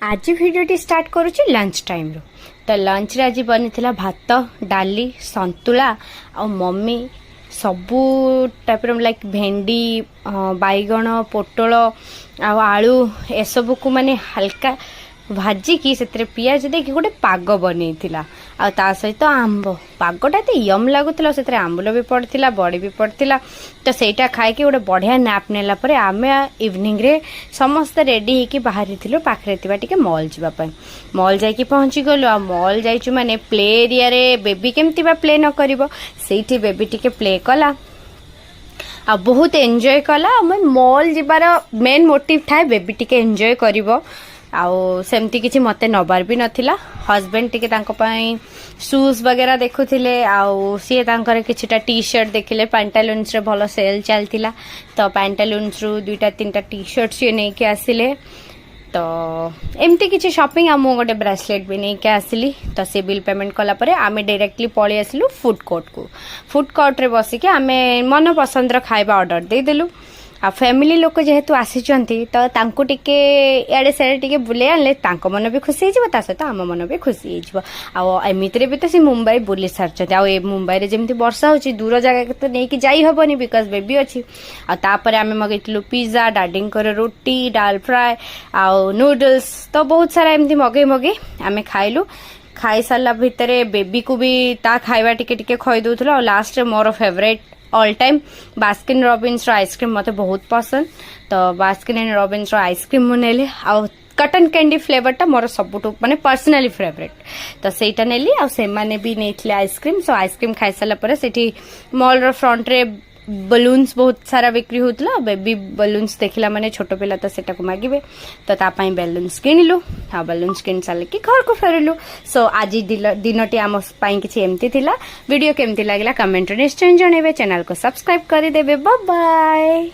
आज भिडियोटी start करुच्ची lunch time रो। तो lunch रे आज बनी भात डाली संतुला आ मम्मी सबू टाइप लाइक भेंडी बैगण पोटल आलू एसबू को माने हल्का भाजिकी से पियाज देकी गोटे पाग बनई आ सहित आंब पागटा तो यम लगुला से आंबुल भी पड़ता बड़ी भी पड़ता। तो सहीटा खाई गोटे बढ़िया नाप नेला परे आमे इवनिंग रे समस्त रेडी होकी बाहरी थिलु पाखरे थिबा टिके मॉल जीवाई मॉल जाइकी पहुँची गलु आ मॉल जाइचु माने प्ले एरिया रे बेबी केमती बा प्ले न करिवो सेठी बेबी टिके प्ले कला आ बहुत एंजॉय कला। मॉल जीवार मेन मोटिव थाए बेबी टिके एंजॉय करिवो आउ सेमती किसी मते नबार भी नथिला। हस्बैंड टिके तांको पाई शूज वगैरह देखुथिले आउ सी तांकर किछिटा टी शर्ट देखिले पैंटालून्स रे भलो सेल चलतिला तो पैंटालून्स रु दुईटा तीनटा टी शर्ट सी नै के आसिले। तो एमती किसी शॉपिंग आ मु गोटे ब्रेसलेट भी नहीं के आसिली। तो से बिल पेमेंट कला परे आमे डायरेक्टली पळी आसिलु फूड कोर्ट को। फूड कोर्ट रे बसी के आमे मन पसंद र खाइबा ऑर्डर दे देलु। आ फैमिली लोक जेहेतु आसीचंती तो तांको टिके याडे साडे टिके बुले आनले तांको मन भी खुशी होइजिवो ता सहित आम मन भी खुशी होइजिवो। आ एमितरे भी तो से मुंबई बुली सारचंती आ ए मुंबई रे जेमती वर्षा होची दूर जगह के तो नहीं कि जाई हबनी बिकॉज बेबी अछि। आ तापर आमे मगैतलु पिज्जा डाडिंग करे रोटी डाल फ्राई आ नूडल्स तो बहुत सारा एमती मगे आमे खाइलु। खाई सारा भितर बेबी को भी ता खाइबा टिके टिके खई दउथलो। आ लास्ट रे मोर favourite all time Baskin Robbins ice cream मते बहुत पसंद। तो बास्किन एंड रॉबिन्स आइसक्रीम मुनेले आ कटन कैंडी फ्लेवरटा मोर सबुठु माने पर्सनली फेवरेट तो सेटा नेली आ से माने भी नेथले आइसक्रीम। सो आइसक्रीम खाई साला परे सेठी मॉल रो फ्रंट रे बलून्स बहुत सारा बिक्री होतला। बेबी बलून्स देखला माने छोटो पिला तो सेटा को मागिबे तो ता पई बलून्स किनिलु। हा बलून्स किन साले कि घर को फेरिलु। सो आज दिनटी आम पई किछि एमती थिला। वीडियो केमती लागला कमेंट रे निश्चय जणेबे। चैनल को सब्सक्राइब करि देबे। Bye bye.